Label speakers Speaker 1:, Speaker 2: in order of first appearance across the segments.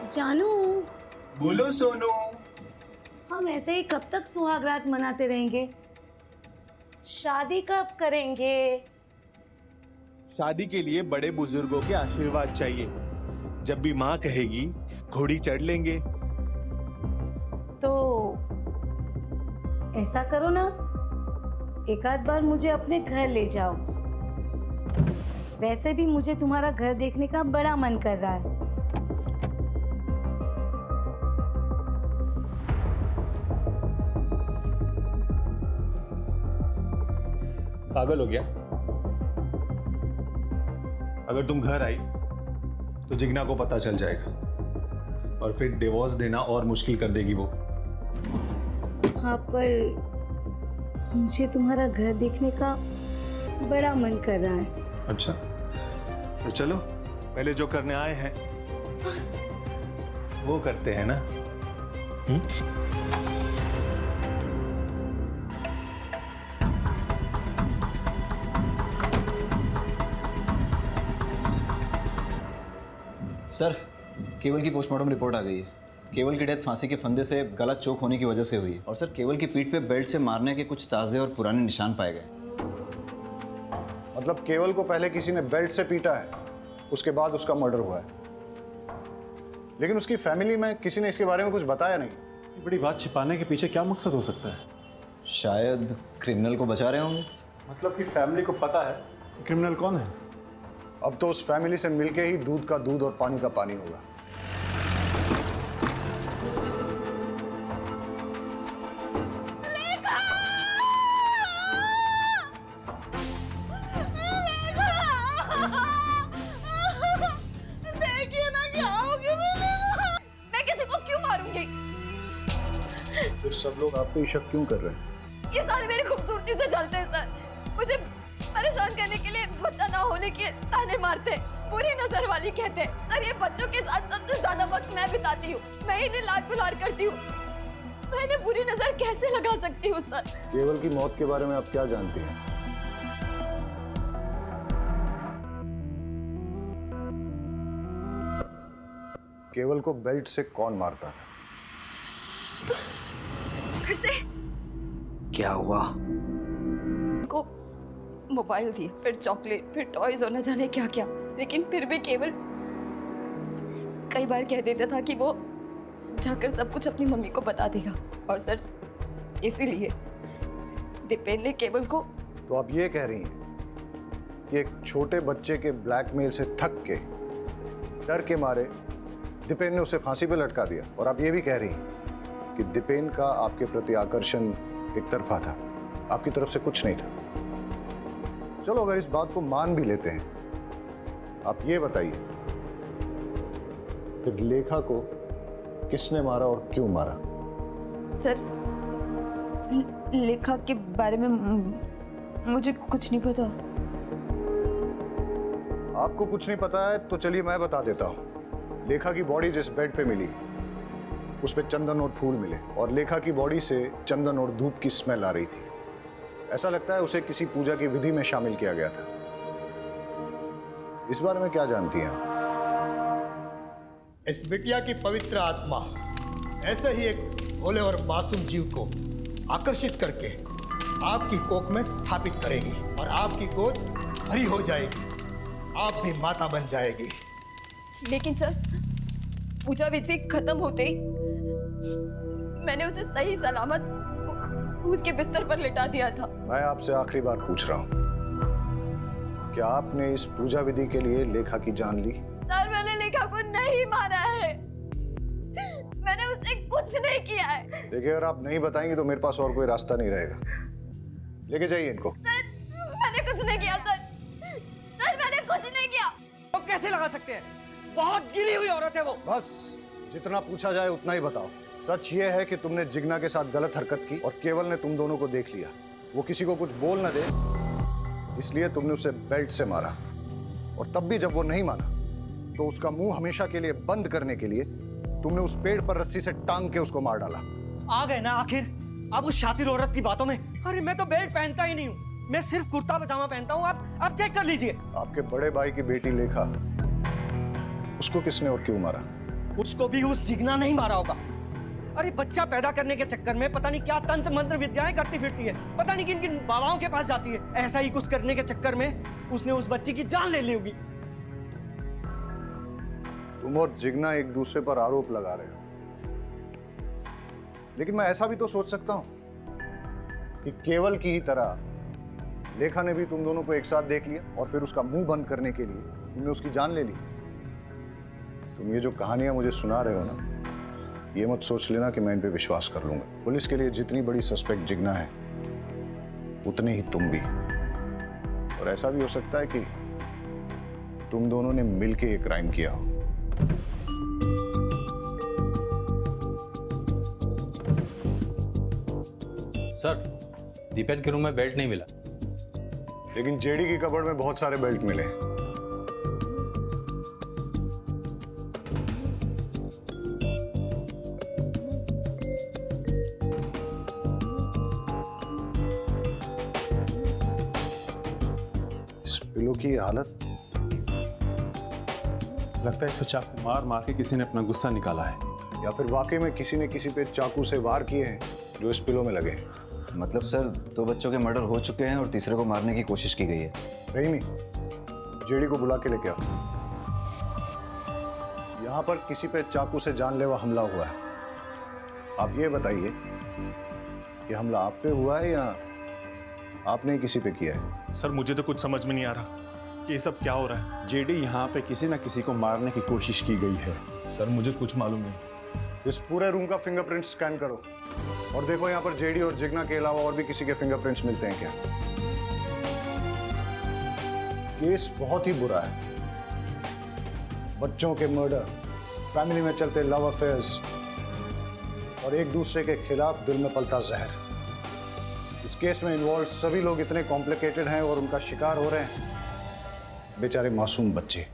Speaker 1: जानू,
Speaker 2: बोलो सोनू।
Speaker 1: हम ऐसे ही कब तक सुहागरात मनाते रहेंगे? शादी कब करेंगे?
Speaker 2: शादी के लिए बड़े बुजुर्गों के आशीर्वाद चाहिए। जब भी माँ कहेगी घोड़ी चढ़ लेंगे।
Speaker 1: तो ऐसा करो ना, एक आध बार मुझे अपने घर ले जाओ। वैसे भी मुझे तुम्हारा घर देखने का बड़ा मन कर रहा है।
Speaker 2: पागल हो गया? अगर तुम घर आई तो जिग्ना को पता चल जाएगा और फिर डिवोर्स देना और मुश्किल कर देगी वो।
Speaker 1: हाँ, पर मुझे तुम्हारा घर देखने का बड़ा मन कर रहा है।
Speaker 2: अच्छा, तो चलो पहले जो करने आए हैं वो करते हैं ना।
Speaker 3: सर, केवल की पोस्टमार्टम रिपोर्ट आ गई है। केवल की डेथ फांसी के फंदे से गला चोक होने की वजह से हुई है। और सर, केवल की पीठ पे बेल्ट से मारने के कुछ ताज़े और पुराने निशान पाए गए।
Speaker 4: मतलब केवल को पहले किसी ने बेल्ट से पीटा है, उसके बाद उसका मर्डर हुआ है। लेकिन उसकी फैमिली में किसी ने इसके बारे में कुछ बताया नहीं।
Speaker 5: बड़ी बात छिपाने के पीछे क्या मकसद हो सकता है?
Speaker 3: शायद क्रिमिनल को बचा रहे होंगे।
Speaker 5: मतलब कि फैमिली को पता है कि क्रिमिनल कौन है?
Speaker 4: अब तो उस फैमिली से मिलके ही दूध का दूध और पानी का पानी होगा।
Speaker 6: देखिए ना क्या होगी मैं किसी को क्यों मारूंगी?
Speaker 4: फिर सब लोग आप पे ही शक क्यों कर रहे हैं?
Speaker 6: ये सारे मेरी खूबसूरती से जलते हैं सर। मुझे परेशान करने के लिए बच्चा ना होने के ताने मारते, बुरी नजर वाली कहते हैं। सर, ये बच्चों के साथ सबसे ज्यादा वक्त मैं बिताती हूँ। मैं इन्हें लाड गुलार करती हूँ। मैं इन्हें बुरी नजर कैसे लगा सकती हूँ सर?
Speaker 4: केवल की मौत के बारे में आप क्या जानती हैं? केवल को बेल्ट से कौन मारता था?
Speaker 6: फिर से
Speaker 3: क्या हुआ?
Speaker 6: को मोबाइल दिए, फिर चॉकलेट, फिर टॉयज और न जाने क्या क्या। लेकिन फिर भी केवल कई बार कह देता था कि वो जाकर सब कुछ अपनी मम्मी को बता देगा। और सर, इसीलिए दीपेन ने केवल को।
Speaker 4: तो आप ये कह रही हैं कि एक छोटे बच्चे के ब्लैकमेल से थक के, डर के मारे दीपेन ने उसे फांसी पे लटका दिया। और आप ये भी कह रही हैं कि दीपेन का आपके प्रति आकर्षण एक तरफा था, आपकी तरफ से कुछ नहीं था। चलो, अगर इस बात को मान भी लेते हैं, आप ये बताइए फिर लेखा को किसने मारा और क्यों मारा?
Speaker 6: सर, लेखा के बारे में मुझे कुछ नहीं पता।
Speaker 4: आपको कुछ नहीं पता है तो चलिए मैं बता देता हूँ। लेखा की बॉडी जिस बेड पे मिली, उस पे चंदन और फूल मिले, और लेखा की बॉडी से चंदन और धूप की स्मेल आ रही थी। ऐसा लगता है उसे किसी पूजा की विधि में शामिल किया गया था। इस बारे में क्या जानती हैं आप?
Speaker 7: इस बिटिया की पवित्र आत्मा ऐसे ही एक भोले और मासूम जीव को आकर्षित करके आपकी कोख में स्थापित करेगी और आपकी गोद भरी हो जाएगी। आप भी माता बन जाएगी।
Speaker 6: लेकिन सर, पूजा विधि खत्म होते ही मैंने उसे सही सलामत उसके बिस्तर पर लिटा दिया था।
Speaker 4: मैं आपसे आखिरी बार पूछ रहा हूँ, क्या आपने इस पूजा विधि के लिए लेखा की जान ली?
Speaker 6: सर, मैंने लेखा को नहीं मारा है। मैंने उससे कुछ नहीं किया है।
Speaker 4: देखिए, अगर आप नहीं बताएंगे तो मेरे पास और कोई रास्ता नहीं रहेगा। लेके जाइए इनको।
Speaker 6: सर, मैंने कुछ नहीं किया सर। सर, मैंने कुछ नहीं किया।
Speaker 8: तो कैसे लगा सकते हैं? बहुत गिरी हुई औरत है वो।
Speaker 4: बस, जितना पूछा जाए उतना ही बताओ। सच ये है कि तुमने जिग्ना के साथ गलत हरकत की और केवल ने तुम दोनों को देख लिया। वो किसी को कुछ बोल न दे, इसलिए तुमने उसे बेल्ट से मारा। और तब भी जब वो नहीं माना तो उसका मुंह हमेशा के लिए बंद करने के लिए तुमने उस पेड़ पर रस्सी से टांग के उसको मार डाला।
Speaker 8: आ गए ना आखिर अब उस शातिर औरत की बातों में। अरे मैं तो बेल्ट पहनता ही नहीं हूँ, मैं सिर्फ कुर्ता पजामा पहनता हूँ। आप चेक कर लीजिए।
Speaker 4: आपके बड़े भाई की बेटी लेखा, उसको किसने और क्यों मारा?
Speaker 8: उसको भी उस जिगना नहीं मारा होगा। अरे बच्चा पैदा करने के चक्कर में पता नहीं क्या तंत्र मंत्र विद्याएं करती फिरती है, पता नहीं किन किन बाबाओं के पास जाती है। ऐसा ही कुछ करने के चक्कर में उसने उस बच्ची की जान ले ली होगी।
Speaker 4: तुम और जिग्ना एक दूसरे पर आरोप लगा रहे हो, लेकिन मैं ऐसा भी तो सोच सकता हूं कि केवल की ही तरह लेखा ने भी तुम दोनों को एक साथ देख लिया और फिर उसका मुंह बंद करने के लिए तुमने उसकी जान ले ली। तुम ये जो कहानियां मुझे सुना रहे हो ना, ये मत सोच लेना कि मैं इन पे विश्वास कर लूंगा। पुलिस के लिए जितनी बड़ी सस्पेक्ट जिग्ना है, उतने ही तुम भी। और ऐसा भी हो सकता है कि तुम दोनों ने मिलके ये क्राइम किया हो।
Speaker 9: सर, दीपेन के रूम में बेल्ट नहीं मिला,
Speaker 4: लेकिन जेडी की कबर्ड में बहुत सारे बेल्ट मिले। इस पिलो की हालत,
Speaker 5: लगता है तो चाकू मार मार के किसी ने अपना गुस्सा निकाला है।
Speaker 4: या फिर वाकई में किसी ने किसी पे चाकू से वार किए हैं जो इस पिलो में लगे हैं।
Speaker 3: मतलब सर 2 बच्चों के मर्डर हो चुके हैं और तीसरे को मारने की कोशिश की गई है।
Speaker 4: रहीमी, जेडी को बुला के लेके आओ। यहाँ पर किसी पे चाकू से जानलेवा हमला हुआ है। आप ये बताइए कि हमला आप पे हुआ है या आपने ही किसी पे किया है?
Speaker 2: सर मुझे तो कुछ समझ में नहीं आ रहा कि ये सब क्या हो रहा है।
Speaker 5: जेडी यहाँ पे किसी ना किसी को मारने की कोशिश की गई है।
Speaker 2: सर मुझे कुछ मालूम नहीं।
Speaker 4: इस पूरे रूम का फिंगरप्रिंट स्कैन करो और देखो यहाँ पर जेडी और जिग्ना के अलावा और भी किसी के फिंगरप्रिंट्स मिलते हैं क्या। केस बहुत ही बुरा है। बच्चों के मर्डर, फैमिली में चलते लव अफेयर्स और एक दूसरे के खिलाफ दिल में पलता जहर। इस केस में इन्वॉल्व सभी लोग इतने कॉम्प्लिकेटेड हैं और उनका शिकार हो रहे हैं बेचारे मासूम बच्चे।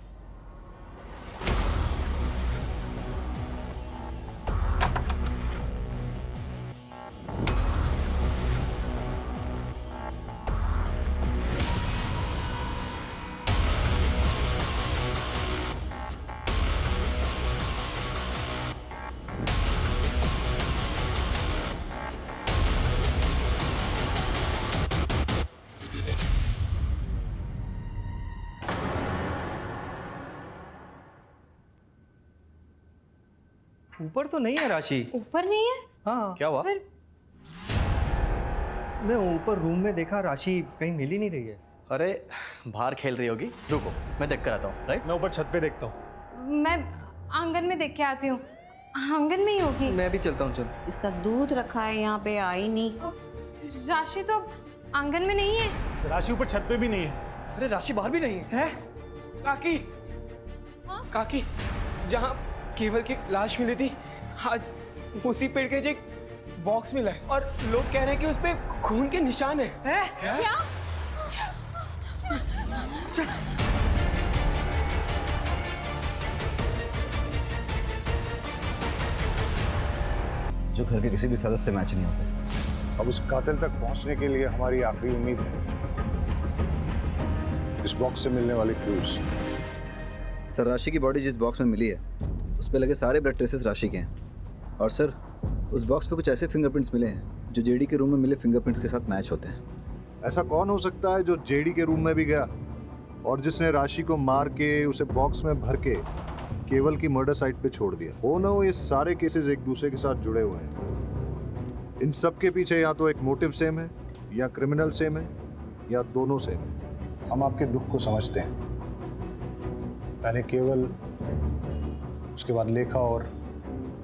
Speaker 8: ऊपर तो नहीं है राशि।
Speaker 6: ऊपर नहीं है?
Speaker 8: हाँ,
Speaker 9: क्या हुआ?
Speaker 6: फिर
Speaker 8: मैं ऊपर रूम में देखा, राशि कहीं मिल ही नहीं रही है।
Speaker 9: अरे बाहर खेल रही होगी, रुको मैं देख कर आता हूँ। राइट,
Speaker 2: मैं ऊपर छत पे देखता हूँ।
Speaker 6: मैं आंगन में देख के आती हूँ। आंगन में ही होगी।
Speaker 8: मैं भी चलता हूँ, चल।
Speaker 10: इसका दूध रखा है यहाँ पे, आई नहीं।
Speaker 6: राशि तो आंगन में नहीं है।
Speaker 2: राशि ऊपर छत पे भी नहीं है।
Speaker 8: अरे राशि बाहर भी नहीं है।
Speaker 11: काकी, काकी, जहाँ केवल की लाश मिली थी, आज उसी पेड़ के एक बॉक्स मिला है और लोग कह रहे हैं कि उस पे खून के निशान है।
Speaker 6: क्या?
Speaker 3: जो घर के किसी भी सदस्य से मैच नहीं होते।
Speaker 4: अब उस कातिल तक पहुंचने के लिए हमारी आखिरी उम्मीद है इस बॉक्स से मिलने वाले क्लूज।
Speaker 3: सर राशि की बॉडी जिस बॉक्स में मिली है उस पे लगे सारे ब्लड ट्रेसेस राशि के हैं। और सर उस बॉक्स पे कुछ ऐसे फिंगरप्रिंट्स मिले हैं जो जेडी के रूम में मिले फिंगरप्रिंट्स के साथ मैच होते हैं।
Speaker 4: ऐसा कौन हो सकता है जो जेडी के रूम में भी गया और जिसने राशि को मार के उसे बॉक्स में भर के केवल की मर्डर साइट पे छोड़ दिया? हो ना हो ये सारे केसेस एक दूसरे के साथ जुड़े हुए हैं। इन सब के पीछे या तो एक मोटिव सेम है, या क्रिमिनल सेम है, या दोनों सेम है। हम आपके दुख को समझते हैं। पहले केवल, उसके बाद लेखा और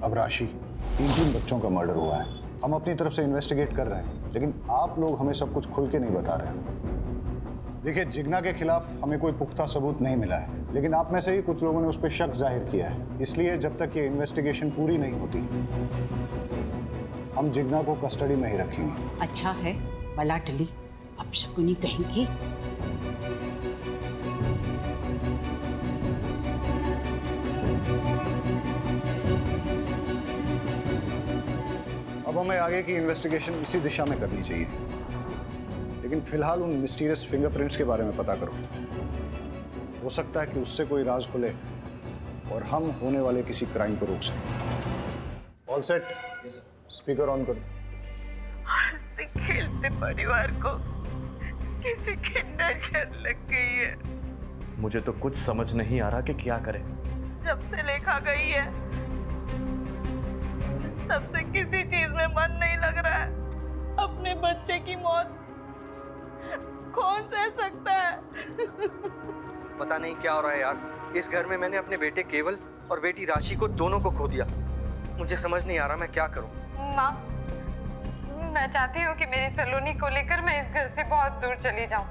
Speaker 4: अब राशि, 3 बच्चों का मर्डर हुआ है। हम अपनी तरफ से इन्वेस्टिगेट कर रहे हैं, लेकिन आप लोग हमें सब कुछ खुल के नहीं बता रहे हैं। देखिए, जिग्ना के खिलाफ हमें कोई पुख्ता सबूत नहीं मिला है, लेकिन आप में से ही कुछ लोगों ने उस पर शक जाहिर किया है। इसलिए जब तक ये इन्वेस्टिगेशन पूरी नहीं होती, हम जिग्ना को कस्टडी में ही रखेंगे।
Speaker 10: अच्छा है, बला टली, अब शकुनी कहेंगी।
Speaker 4: अब हमें आगे की इन्वेस्टिगेशन इसी दिशा में करनी चाहिए, लेकिन फिलहाल उन मिस्टीरियस फिंगरप्रिंट्स के बारे में पता करो। हो सकता है कि उससे कोई राज खुले और हम होने वाले किसी क्राइम को रोक सकें। All set? स्पीकर ऑन करो।
Speaker 12: हंसते खेलते परिवार को किसी की नजर लग गई है।
Speaker 9: मुझे तो कुछ समझ नहीं आ रहा कि क्या करें।
Speaker 12: जब से लेखा गई है तब से किसी चीज में मन नहीं लग रहा है। अपने बच्चे की मौत कौन सह सकता है?
Speaker 8: पता नहीं क्या हो रहा है यार। इस घर में मैंने अपने बेटे केवल और बेटी राशि को दोनों को खो दिया। मुझे समझ नहीं आ रहा मैं क्या करूं।
Speaker 12: माँ, मैं चाहती हूँ कि मेरी सलोनी को लेकर मैं इस घर से बहुत दूर चली जाऊं,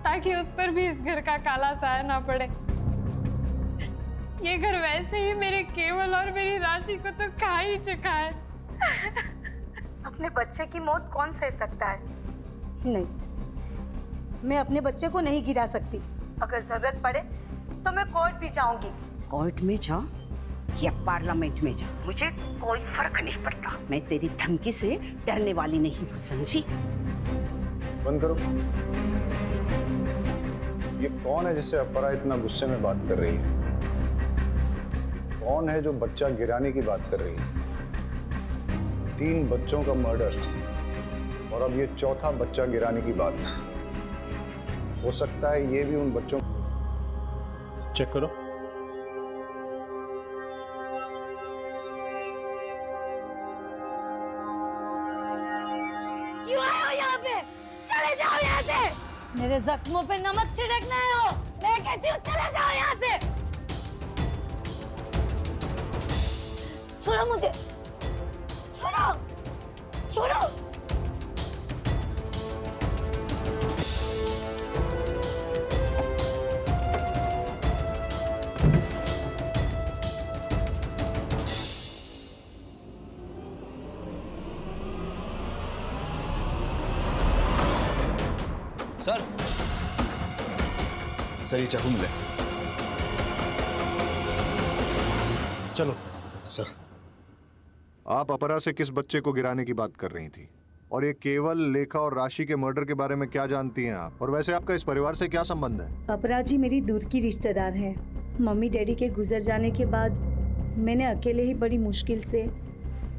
Speaker 12: ताकि उस पर भी इस घर का काला साया ना पड़े। ये घर वैसे ही मेरे केवल और मेरी राशि को तो खा ही चुका है।
Speaker 1: अपने बच्चे की मौत कौन सह सकता है? नहीं, मैं अपने बच्चे को नहीं गिरा सकती। अगर जरूरत पड़े तो मैं कोर्ट भी जाऊंगी।
Speaker 10: कोर्ट में जा या पार्लियामेंट में जा, मुझे कोई फर्क नहीं पड़ता। मैं तेरी धमकी से डरने वाली नहीं हूँ, समझी?
Speaker 4: बंद करो। ये कौन है जिससे अपरा इतना गुस्से में बात कर रही है? कौन है जो बच्चा गिराने की बात कर रही है? 3 बच्चों का मर्डर और अब ये चौथा बच्चा गिराने की बात। हो सकता है ये भी उन बच्चों।
Speaker 5: चेक करो।
Speaker 1: क्यों आए हो यहाँ पे? चले जाओ यहाँ से। मेरे जख्मों पे नमक छिड़कना है हो। मैं कहती हूँ चले जाओ यहाँ से। छोड़ो मुझे, छोड़ो, छोड़ो।
Speaker 3: सर ये चाकू मिला।
Speaker 5: चलो।
Speaker 3: सर,
Speaker 4: आप अपरा से किस बच्चे को गिराने की बात कर रही थी? और ये केवल, लेखा और राशि के मर्डर के बारे में क्या जानती हैं आप? और वैसे आपका इस परिवार से क्या संबंध है?
Speaker 1: अपरा जी मेरी दूर की रिश्तेदार है। मम्मी डैडी के गुजर जाने के बाद मैंने अकेले ही बड़ी मुश्किल से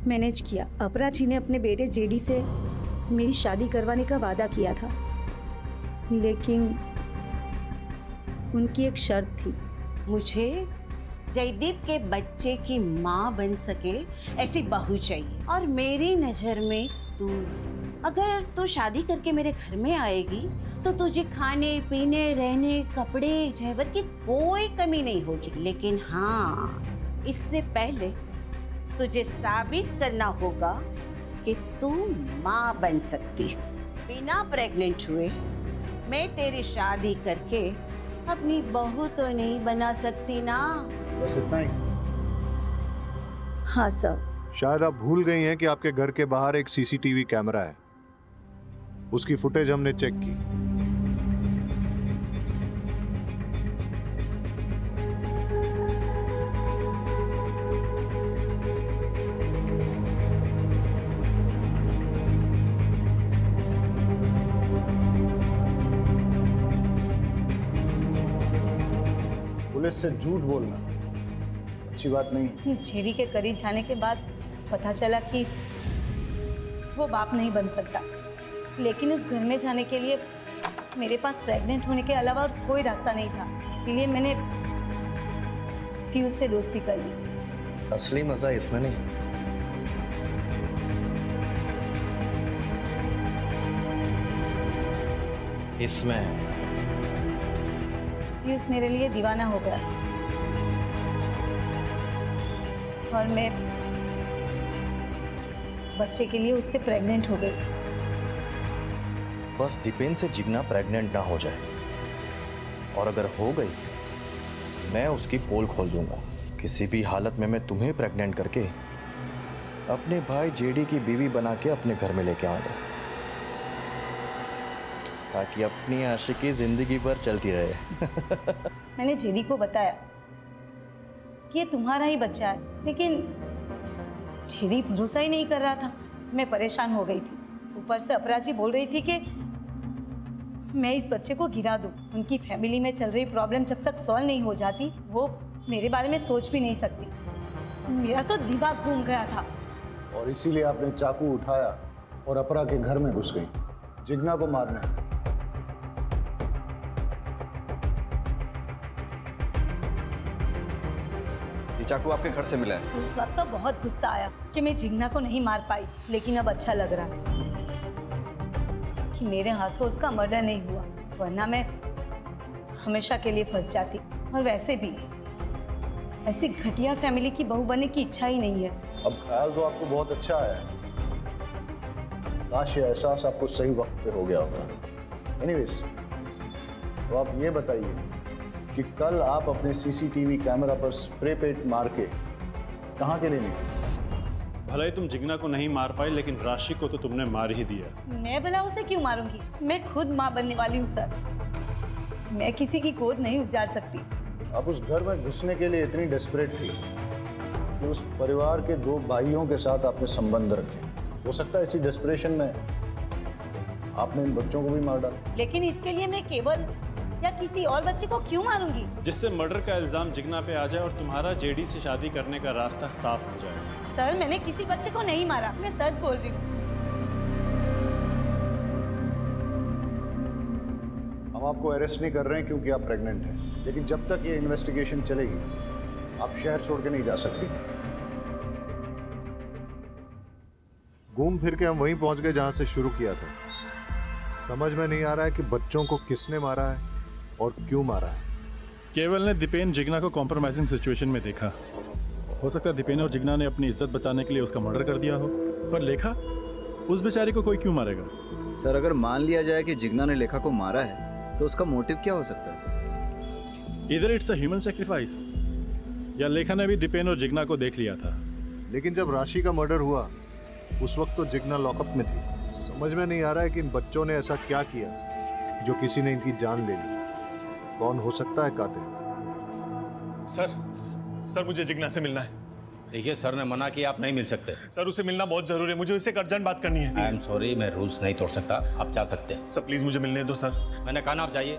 Speaker 1: मैनेज किया। अपरा जी ने अपने बेटे जेडी से मेरी शादी करवाने का वादा किया था, लेकिन उनकी एक शर्त थी।
Speaker 10: मुझे जयदीप के बच्चे की माँ बन सके ऐसी बहू चाहिए, और मेरी नजर में तू, अगर तू शादी करके मेरे घर में आएगी तो तुझे खाने पीने, रहने, कपड़े, जेवर की कोई कमी नहीं होगी। लेकिन हाँ, इससे पहले तुझे साबित करना होगा कि तू माँ बन सकती है। बिना प्रेग्नेंट हुए मैं तेरी शादी करके अपनी बहू तो नहीं बना सकती ना।
Speaker 4: बस इतना ही?
Speaker 1: हाँ सर।
Speaker 4: शायद आप भूल गई हैं कि आपके घर के बाहर एक सीसीटीवी कैमरा है। उसकी फुटेज हमने चेक की। पुलिस से झूठ बोलना अच्छी बात नहीं।
Speaker 1: जेडी के करीब जाने के बाद पता चला कि वो बाप नहीं बन सकता, लेकिन उस घर में जाने के लिए मेरे पास प्रेग्नेंट होने के अलावा और कोई रास्ता नहीं था। इसीलिए मैंने पीयूष से दोस्ती कर ली।
Speaker 9: असली मजा इसमें नहीं, इसमें।
Speaker 1: पीयूष मेरे लिए दीवाना हो गया और मैं बच्चे के लिए उससे प्रेग्नेंट हो गई।
Speaker 9: बस दीपेन से जिग्ना प्रेग्नेंट ना हो जाए, और अगर हो गई मैं उसकी पोल खोल दूंगा। किसी भी हालत में मैं तुम्हें प्रेग्नेंट करके अपने भाई जेडी की बीवी बना के अपने घर में लेके आऊंगा, ताकि अपनी आशिकी जिंदगी भर चलती रहे।
Speaker 1: मैंने जेडी को बताया कि ये तुम्हारा ही बच्चा है, लेकिन जेडी भरोसा ही नहीं कर रहा था। मैं परेशान हो गई थी। ऊपर से अपराजी बोल रही थी कि मैं इस बच्चे को गिरा दूं। उनकी फैमिली में चल रही प्रॉब्लम जब तक सॉल्व नहीं हो जाती वो मेरे बारे में सोच भी नहीं सकती। मेरा तो दिमाग घूम गया था।
Speaker 4: और इसीलिए आपने चाकू उठाया और अपरा के घर में घुस गई जिग्ना को मारने।
Speaker 3: ये चाकू आपके घर से मिला है।
Speaker 1: उस वक्त तो बहुत गुस्सा आया कि मैं जिग्ना को नहीं मार पाई, लेकिन अब अच्छा लग रहा है कि मेरे हाथों उसका मर्डर नहीं हुआ, वरना मैं हमेशा के लिए फंस जाती। और वैसे भी ऐसी घटिया फैमिली की बहू बनने की इच्छा ही नहीं है।
Speaker 4: अब ख्याल तो आपको बहुत अच्छा आया है, काश ये एहसास आपको सही वक्त पे हो गया होता। एनीवेज, तो आप ये बताइए कि कल आप अपने सीसीटीवी कैमरा पर स्प्रे पेंट मार के कहाँ के लिए निकले?
Speaker 5: भले ही तुम जिग्ना को नहीं मार पाई, लेकिन राशि को तो तुमने मार ही दिया।
Speaker 1: मैं भला उसे क्यों मारूंगी? मैं खुद माँ बनने वाली हूँ सर। मैं किसी की गोद नहीं उजाड़ सकती।
Speaker 4: आप उस घर में घुसने के लिए इतनी डेस्परेट थी कि उस परिवार के 2 भाइयों के साथ आपने संबंध रखे। हो सकता है इसी डेस्परेशन में आपने इन बच्चों को भी मार डाला।
Speaker 1: लेकिन इसके लिए मैं केवल या किसी और बच्चे को क्यों मारूंगी?
Speaker 5: जिससे मर्डर का इल्जाम जिग्ना पे आ जाए और तुम्हारा जेडी से शादी करने का रास्ता साफ हो जाए।
Speaker 1: सर, मैंने किसी बच्चे को नहीं मारा, मैं सच बोल रही हूँ।
Speaker 4: हम आपको अरेस्ट नहीं कर रहे हैं क्योंकि आप प्रेग्नेंट हैं, लेकिन जब तक ये इन्वेस्टिगेशन चलेगी आप शहर छोड़ के नहीं जा सकती।
Speaker 13: घूम फिर के हम वहीं पहुंच गए जहां से शुरू किया था। समझ में नहीं आ रहा है कि बच्चों को किसने मारा है और क्यों मारा है।
Speaker 5: केवल ने दीपेन जिग्ना को कॉम्प्रोमाइजिंग सिचुएशन में देखा। हो सकता है दीपेन और जिग्ना ने अपनी इज्जत बचाने के लिए उसका मर्डर कर दिया हो, पर लेखा, उस बेचारी को कोई क्यों मारेगा?
Speaker 3: सर, अगर मान लिया जाए कि जिग्ना ने लेखा को मारा है तो उसका मोटिव क्या हो सकता है?
Speaker 5: इधर इट्स अ ह्यूमन सैक्रिफाइस, या लेखा ने भी दीपेन और जिग्ना को देख लिया था।
Speaker 13: लेकिन जब राशि का मर्डर हुआ उस वक्त तो जिग्ना लॉकअप में थी। समझ में नहीं आ रहा है कि इन बच्चों ने ऐसा क्या किया जो किसी ने इनकी जान ले ली। कौन हो सकता है कातिल?
Speaker 2: सर मुझे जिग्ना से मिलना है।
Speaker 14: देखिए सर ने मना किया, आप नहीं मिल सकते।
Speaker 2: सर, उसे मिलना बहुत जरूरी है, मुझे उससे एक अर्जेंट बात करनी है।
Speaker 14: आई एम सॉरी, मैं रूल्स नहीं तोड़ सकता, आप जा सकते हैं।
Speaker 2: सर प्लीज मुझे मिलने दो सर।
Speaker 14: मैंने कहा ना आप जाइए।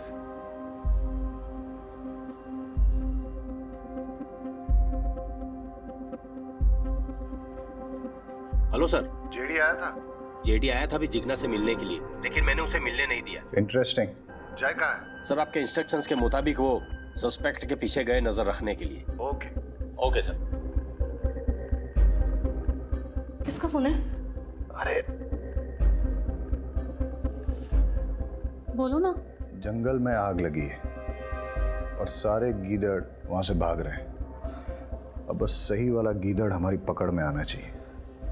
Speaker 15: Hello sir.
Speaker 4: जेडी आया था?
Speaker 15: जेडी आया था अभी जिग्ना से मिलने के लिए, लेकिन मैंने उसे मिलने नहीं दिया।
Speaker 4: इंटरेस्टिंग। जय कहाँ है?
Speaker 15: सर आपके इंस्ट्रक्शंस के मुताबिक वो सस्पेक्ट के पीछे गए नजर रखने के लिए।
Speaker 14: Okay sir.
Speaker 6: किसका फोन है?
Speaker 4: अरे
Speaker 6: बोलो ना।
Speaker 4: जंगल में आग लगी है और सारे गीदड़ वहां से भाग रहे हैं। अब बस सही वाला गीदड़ हमारी पकड़ में आना चाहिए।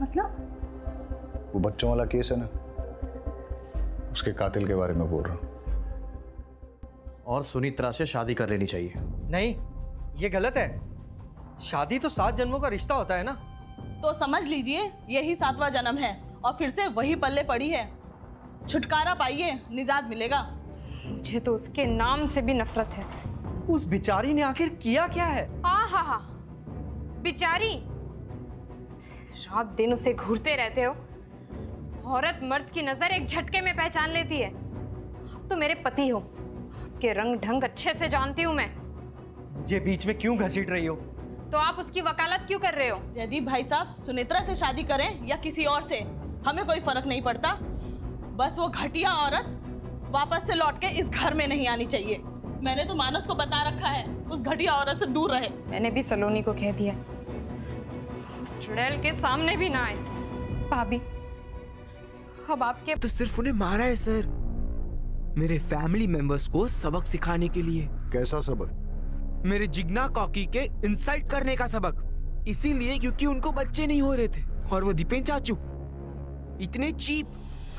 Speaker 6: मतलब?
Speaker 4: वो बच्चों वाला केस है ना, उसके कातिल के बारे में बोल रहा हूँ।
Speaker 9: और सुनित्रा से शादी कर लेनी चाहिए।
Speaker 8: नहीं, ये गलत है। शादी तो 7 जन्मों का रिश्ता होता है ना।
Speaker 16: तो समझ लीजिए यही 7वां जन्म है और फिर से वही पल्ले पड़ी है। छुटकारा पाइए, निजात मिलेगा।
Speaker 12: मुझे तो उसके नाम से भी नफरत है।
Speaker 8: उस बिचारी ने आखिर किया क्या है?
Speaker 12: हाँ, बिचारी। रात दिन उसे घूरते रहते हो। औरत मर्द की नजर एक झटके में पहचान लेती है। आप तो मेरे पति हो, आपके रंग ढंग अच्छे से जानती हूँ मैं।
Speaker 8: मुझे बीच में क्यों घसीट रही हो?
Speaker 12: तो आप उसकी वकालत क्यों कर रहे हो?
Speaker 16: जयदीप भाई साहब, सुनित्रा से शादी करें या किसी और से, हमें कोई फर्क नहीं पड़ता। बस वो घटिया औरत वापस से लौट के इस घर में नहीं आनी चाहिए। मैंने तो मानस को बता रखा है उस घटिया औरत से दूर रहे।
Speaker 12: मैंने भी सलोनी को कह दिया उस चुड़ैल के सामने भी ना आए। भाभी, अब आपके
Speaker 11: तो सिर्फ उन्हें मारा है सर, मेरे फैमिली मेंबर्स को सबक सिखाने के लिए।
Speaker 13: कैसा सबक?
Speaker 11: मेरे जिग्ना कॉकी के इंसल्ट करने का सबक। इसीलिए क्योंकि उनको बच्चे नहीं हो रहे थे। और वो दीपेन चाचू इतने चीप,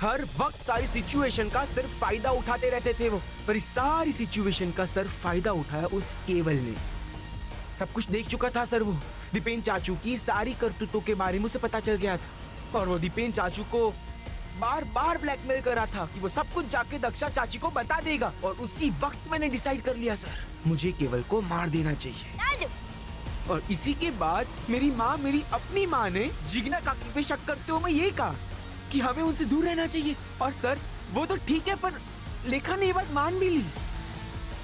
Speaker 11: हर वक्त सारी सिचुएशन का सिर्फ फायदा उठाते रहते थे वो। पर इस सारी सिचुएशन का सिर्फ फायदा उठाया उस केवल ने। सब कुछ देख चुका था सर वो। दीपेन चाचू की सारी करतूतों के बारे में उसे पता चल गया था और वो दीपेन चाचू को बार बार ब्लैकमेल कर रहा था कि वो सब कुछ जाके दक्षा चाची को बता देगा। और उसी वक्त मैंने डिसाइड कर लिया सर, मुझे केवल को मार देना चाहिए। और इसी के बाद मेरी माँ, मेरी अपनी माँ ने जिग्ना काकी पे शक करते हुए ये कहा कि हमें उनसे दूर रहना चाहिए। और सर वो तो ठीक है, पर लेखा ने ये बात मान भी ली।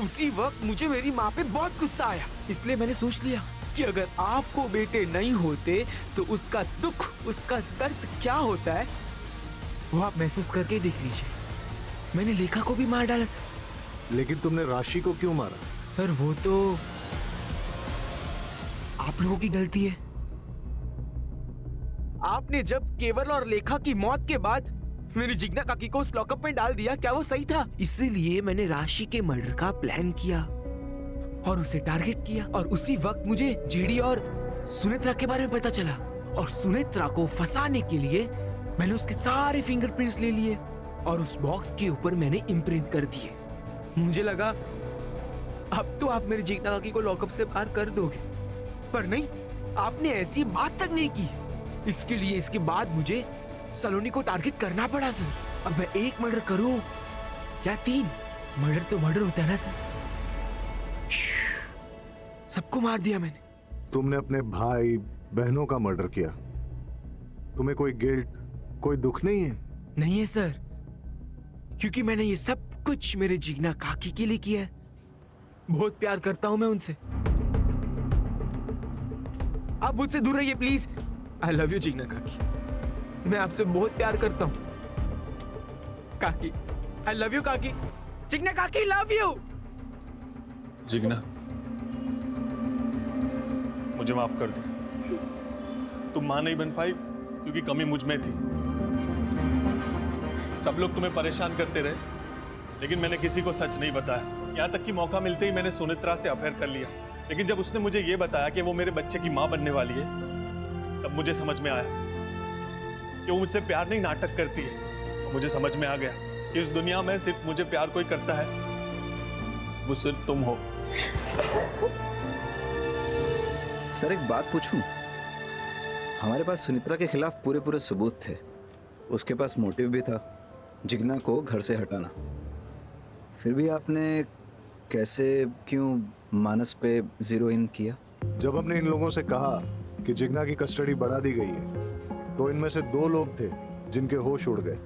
Speaker 11: उसी वक्त मुझे मेरी माँ पे बहुत गुस्सा आया, इसलिए मैंने सोच लिया कि अगर आपको बेटे नहीं होते तो उसका दुख, उसका दर्द क्या होता है वो आप महसूस करके देख लीजिए। मैंने लेखा को भी मार डाला सर।
Speaker 13: लेकिन तुमने राशि को क्यों मारा?
Speaker 11: सर वो तो आप लोगों की गलती है। आपने जब केवल और लेखा की मौत के बाद मेरी जिग्ना काकी को उस लॉकअप में डाल दिया, क्या वो सही था? इसीलिए मैंने राशि के मर्डर का प्लान किया और उसे टारगेट किया। और उसी वक्त मुझे जेडी और सुनेत्रा के बारे में पता चला और सुनेत्रा को फंसाने के लिए मैंने उसके सारे फिंगरप्रिंट्स ले लिए और उस बॉक्स के ऊपर मैंने इम्प्रिंट कर दिए। मुझे लगा अब तो आप मेरी जिग्ना काकी को लॉकअप से बाहर कर दोगे, पर नहीं, आपने ऐसी बात तक नहीं की। इसके लिए इसके बाद मुझे सलोनी को टारगेट करना पड़ा सर। अब मैं एक मर्डर करूं या 3, मर्डर तो मर्डर होता है ना सर। सबको मार दिया मैंने।
Speaker 13: तुमने अपने भाई बहनों का मर्डर किया, तुम्हें कोई गिल्ट, कोई दुख नहीं है?
Speaker 11: नहीं है सर, क्योंकि मैंने ये सब कुछ मेरे जिग्ना काकी के लिए किया है। बहुत प्यार करता हूं मैं उनसे। आप मुझसे दूर रहिए please. I love you Jigna काकी, मैं आपसे बहुत प्यार करता हूं काकी। आई लव यू काकी। जिग्ना काकी लव यू।
Speaker 2: जिग्ना, मुझे माफ कर दो। तुम मां नहीं बन पाई क्योंकि कमी मुझ में थी। सब लोग तुम्हें परेशान करते रहे, लेकिन मैंने किसी को सच नहीं बताया। यहां तक कि मौका मिलते ही मैंने सुनेत्रा से अफेयर कर लिया। लेकिन जब उसने मुझे यह बताया कि वो मेरे बच्चे की मां बनने वाली है, तब मुझे समझ में आया कि वो मुझसे प्यार नहीं, नाटक करती है। और मुझे समझ में आ गया कि इस दुनिया में सिर्फ मुझे प्यार कोई करता है, वो सिर्फ तुम हो।
Speaker 3: सर एक बात पूछूं? हमारे पास सुनेत्रा के खिलाफ पूरे सबूत थे। उसके पास मोटिव भी था, जिग्ना को घर से हटाना। फिर भी आपने कैसे, क्यों मानस पे जीरो इन किया?
Speaker 13: जब हमने इन लोगों से कहा कि जिग्ना की कस्टडी बढ़ा दी गई है, तो इनमें से 2 लोग थे जिनके होश उड़ गए,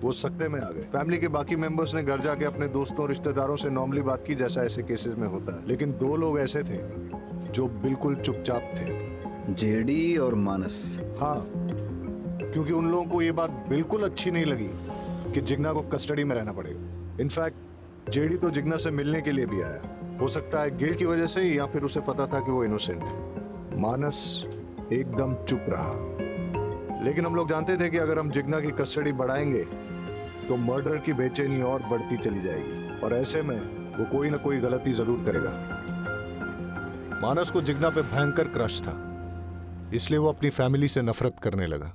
Speaker 13: वो सकते में आ गए। फैमिली के बाकी मेंबर्स ने घर जाके अपने दोस्तों रिश्तेदारों से नॉर्मली बात की, जैसा ऐसे केसेस में होता है। लेकिन 2 लोग ऐसे थे जो बिल्कुल चुपचाप थे,
Speaker 3: जेडी और मानस।
Speaker 13: हाँ, क्योंकि उन लोगों को ये बात बिल्कुल अच्छी नहीं लगी कि जिग्ना को कस्टडी में रहना पड़ेगा। इनफैक्ट जेडी तो जिग्ना से मिलने के लिए भी आया, हो सकता है गिल्ट की वजह से या फिर उसे पता था कि वो इनोसेंट है। मानस एकदम चुप रहा। लेकिन हम लोग जानते थे कि अगर हम जिग्ना की कस्टडी बढ़ाएंगे तो मर्डर की बेचैनी और बढ़ती चली जाएगी, और ऐसे में वो कोई ना कोई गलती जरूर करेगा। मानस को जिग्ना पे भयंकर क्रश था, इसलिए वो अपनी फैमिली से नफरत करने लगा।